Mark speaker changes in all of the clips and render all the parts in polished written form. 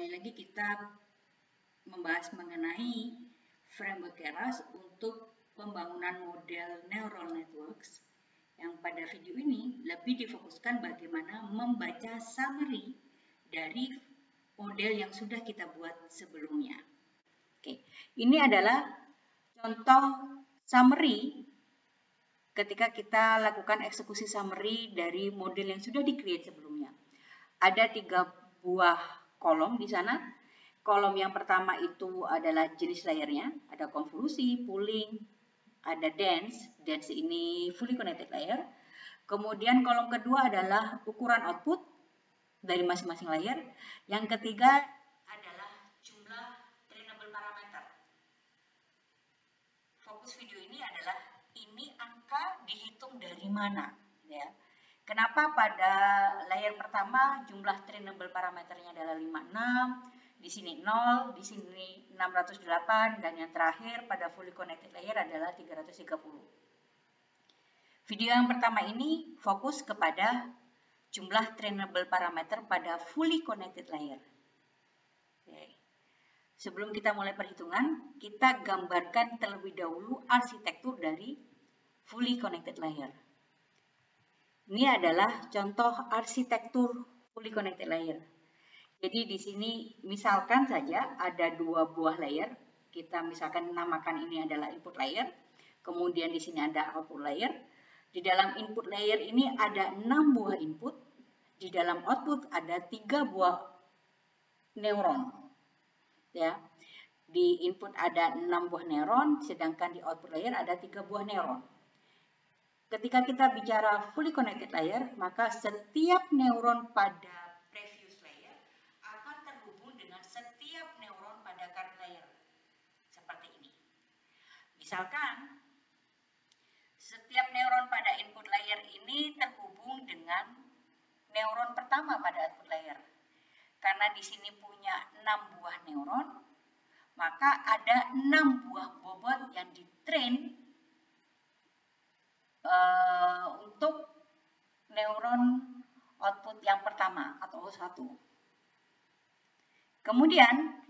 Speaker 1: Kembali lagi kita membahas mengenai framework Keras untuk pembangunan model neural networks, yang pada video ini lebih difokuskan bagaimana membaca summary dari model yang sudah kita buat sebelumnya. Oke, ini adalah contoh summary ketika kita lakukan eksekusi summary dari model yang sudah di-create sebelumnya. Ada 3 buah kolom di sana. Kolom yang pertama itu adalah jenis layernya, ada konvolusi, pooling, ada dense. Dense ini fully connected layer. Kemudian kolom kedua adalah ukuran output dari masing-masing layer. Yang ketiga adalah jumlah trainable parameter. Fokus video ini adalah ini angka dihitung dari mana, ya. Kenapa pada layer pertama jumlah trainable parameternya adalah 56, di sini 0, di sini 608, dan yang terakhir pada fully connected layer adalah 330. Video yang pertama ini fokus kepada jumlah trainable parameter pada fully connected layer. Oke. Sebelum kita mulai perhitungan, kita gambarkan terlebih dahulu arsitektur dari fully connected layer. Ini adalah contoh arsitektur fully connected layer. Jadi di sini misalkan saja ada 2 buah layer. Kita misalkan namakan ini adalah input layer. Kemudian di sini ada output layer. Di dalam input layer ini ada 6 buah input. Di dalam output ada 3 buah neuron. Ya. Di input ada 6 buah neuron, sedangkan di output layer ada 3 buah neuron. Ketika kita bicara fully connected layer, maka setiap neuron pada previous layer akan terhubung dengan setiap neuron pada current layer. Seperti ini. Misalkan, setiap neuron pada input layer ini terhubung dengan neuron pertama pada output layer. Karena di sini punya 6 buah neuron, maka ada 6 buah bobot yang ditrain untuk neuron output yang pertama atau O1. Kemudian,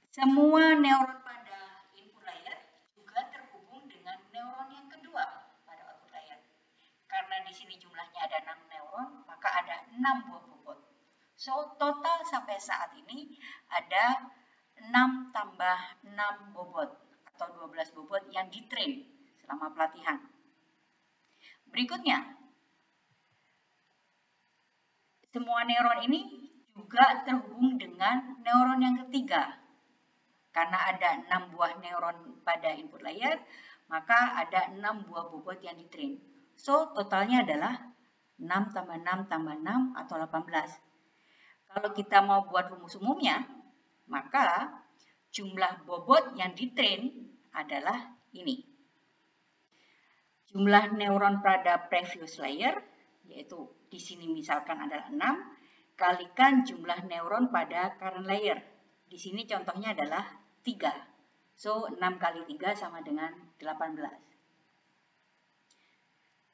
Speaker 1: semua neuron pada input layer juga terhubung dengan neuron yang kedua pada output layer. Karena di sini jumlahnya ada 6 neuron, maka ada 6 buah bobot. So, total sampai saat ini ada 6 tambah 6 bobot atau 12 bobot yang ditrain selama pelatihan. Berikutnya, semua neuron ini juga terhubung dengan neuron yang ketiga. Karena ada 6 buah neuron pada input layer, maka ada 6 buah bobot yang ditrain. So, totalnya adalah 6 tambah 6 tambah 6 atau 18. Kalau kita mau buat rumus umumnya, maka jumlah bobot yang ditrain adalah ini. Jumlah neuron pada previous layer, yaitu di sini misalkan adalah 6, kalikan jumlah neuron pada current layer. Di sini contohnya adalah 3. So, 6 kali 3 sama dengan 18.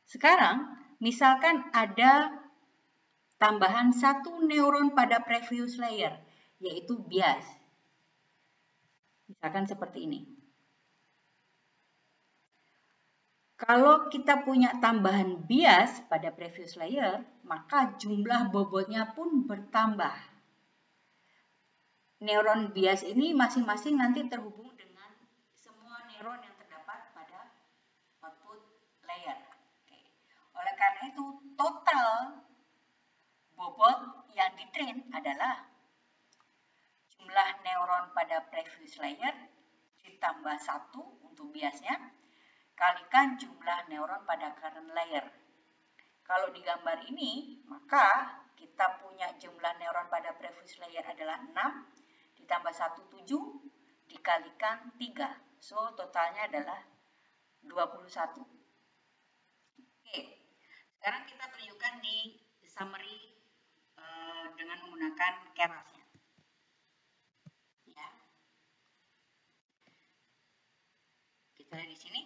Speaker 1: Sekarang, misalkan ada tambahan 1 neuron pada previous layer, yaitu bias. Misalkan seperti ini. Kalau kita punya tambahan bias pada previous layer, maka jumlah bobotnya pun bertambah. Neuron bias ini masing-masing nanti terhubung dengan semua neuron yang terdapat pada output layer. Oke. Oleh karena itu, total bobot yang ditrain adalah jumlah neuron pada previous layer ditambah 1 untuk biasnya, kalikan jumlah neuron pada current layer. Kalau di gambar ini, maka kita punya jumlah neuron pada previous layer adalah 6, ditambah 1, 7, dikalikan 3. So, totalnya adalah 21. Oke, sekarang kita tunjukkan di summary dengan menggunakan Kerasnya. Ya. Kita lihat di sini.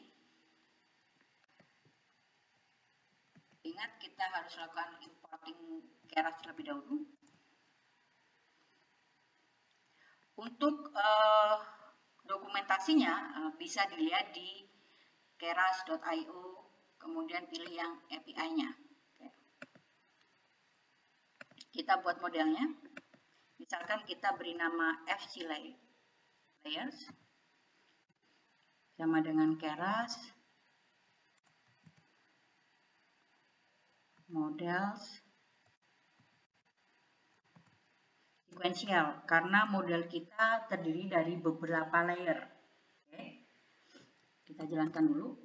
Speaker 1: Ingat, kita harus lakukan importing Keras terlebih dahulu. Untuk dokumentasinya bisa dilihat di keras.io, kemudian pilih yang API-nya. Kita buat modelnya, misalkan kita beri nama FC layers, sama dengan keras, models, sequential, karena model kita terdiri dari beberapa layer. Oke. Kita jalankan dulu.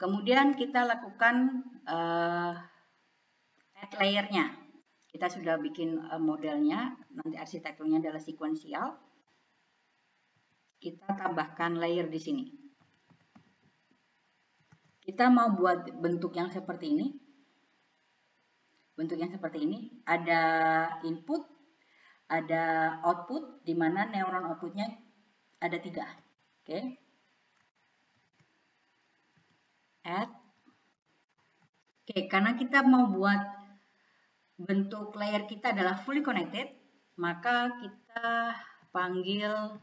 Speaker 1: Kemudian kita lakukan add layernya. Kita sudah bikin modelnya, nanti arsitekturnya adalah sequential. Kita tambahkan layer di sini. Kita mau buat bentuk yang seperti ini. Bentuk yang seperti ini, ada input, ada output, di mana neuron outputnya ada 3. Oke. Add. Oke, karena kita mau buat bentuk layer kita adalah fully connected, maka kita panggil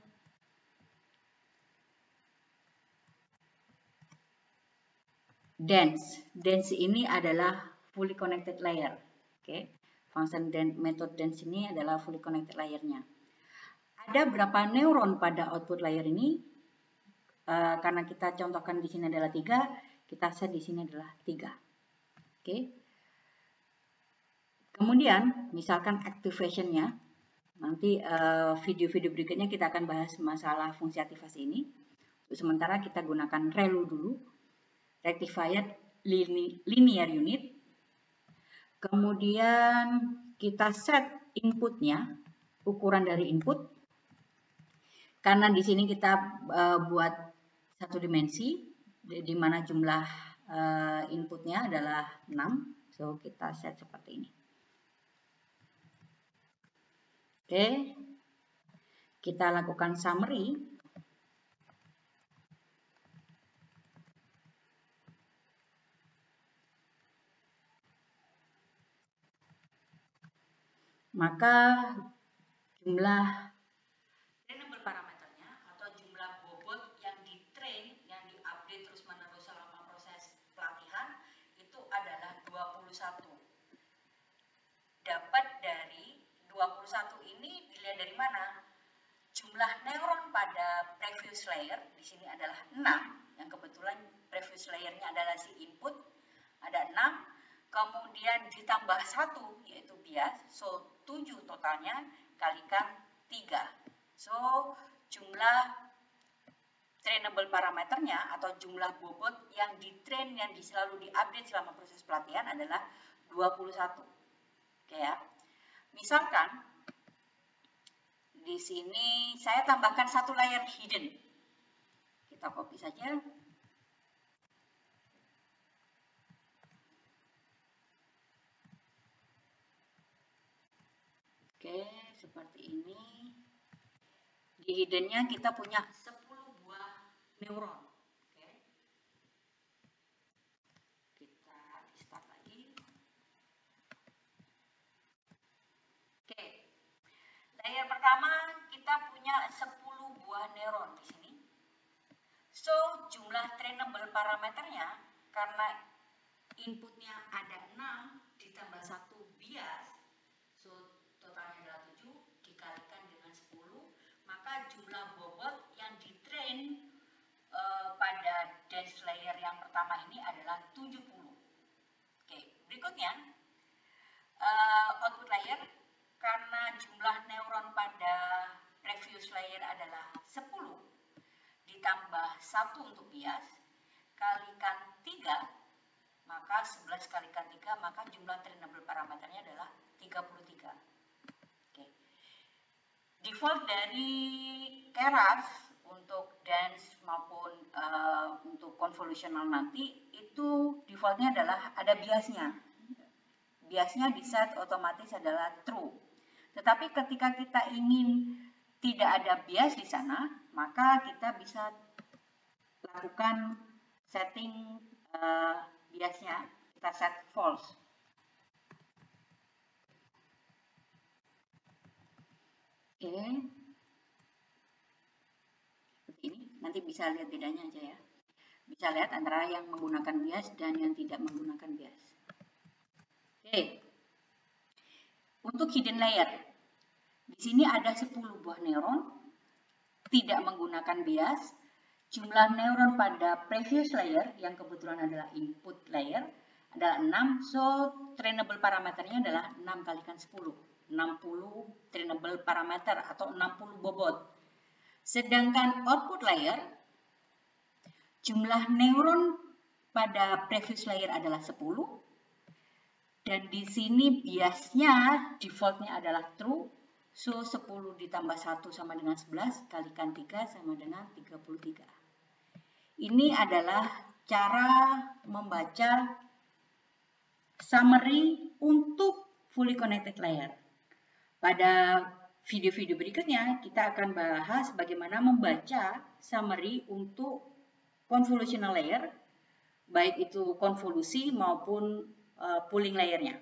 Speaker 1: dense. Dense ini adalah fully connected layer. Oke. Function method dense ini adalah fully connected layernya. Ada berapa neuron pada output layer ini? Karena kita contohkan di sini adalah 3, kita set di sini adalah 3. Oke. Kemudian, misalkan activation-nya, nanti video-video berikutnya kita akan bahas masalah fungsi aktivasi ini. Untuk sementara kita gunakan ReLU dulu, Rectified Linear Unit. Kemudian kita set inputnya, ukuran dari input. Karena di sini kita buat satu dimensi, di mana jumlah inputnya adalah 6. So, kita set seperti ini. Oke, kita lakukan summary. Maka jumlah trainable parameternya atau jumlah bobot yang di-train, yang di-update terus-menerus selama proses pelatihan itu adalah 21. Dapat dari 21 ini dilihat dari mana? Jumlah neuron pada previous layer di sini adalah 6, yang kebetulan previous layernya adalah si input, ada 6, kemudian ditambah 1 yaitu bias, so 7 totalnya kalikan 3. So jumlah trainable parameternya atau jumlah bobot yang di-train, yang selalu diupdate selama proses pelatihan adalah 21. Oke ya. Misalkan di sini saya tambahkan satu layer hidden. Kita copy saja. Oke, seperti ini. Di hiddennya kita punya 10 buah neuron. Oke. Kita start lagi. Oke. Layer pertama kita punya 10 buah neuron di sini. So, jumlah trainable parameternya karena inputnya ada 6 ditambah 1 bias, so totalnya adalah 7 dikalikan dengan 10, maka jumlah bobot yang di-train pada dense layer yang pertama ini adalah 70. Oke, berikutnya output layer, karena jumlah neuron pada previous layer adalah 10 ditambah 1 untuk bias, kalikan 3, maka 11 kalikan 3, maka jumlah trainable parameternya adalah 33. Oke. Default dari keras untuk dense maupun untuk convolutional nanti itu defaultnya adalah ada biasnya. Biasnya di set otomatis adalah true. Tetapi ketika kita ingin tidak ada bias di sana, maka kita bisa lakukan setting biasnya, kita set false. Oke. Seperti ini, nanti bisa lihat bedanya aja ya. Bisa lihat antara yang menggunakan bias dan yang tidak menggunakan bias. Oke. Untuk hidden layer, di sini ada 10 buah neuron, tidak menggunakan bias. Jumlah neuron pada previous layer, yang kebetulan adalah input layer, adalah 6. So, trainable parameternya adalah 6 kalikan 10. 60 trainable parameter atau 60 bobot. Sedangkan output layer, jumlah neuron pada previous layer adalah 10. Dan di sini biasnya defaultnya adalah true. So, 10 ditambah 1 sama dengan 11, kalikan 3 sama dengan 33. Ini adalah cara membaca summary untuk fully connected layer. Pada video-video berikutnya, kita akan bahas bagaimana membaca summary untuk convolutional layer, baik itu konvolusi maupun pooling layernya.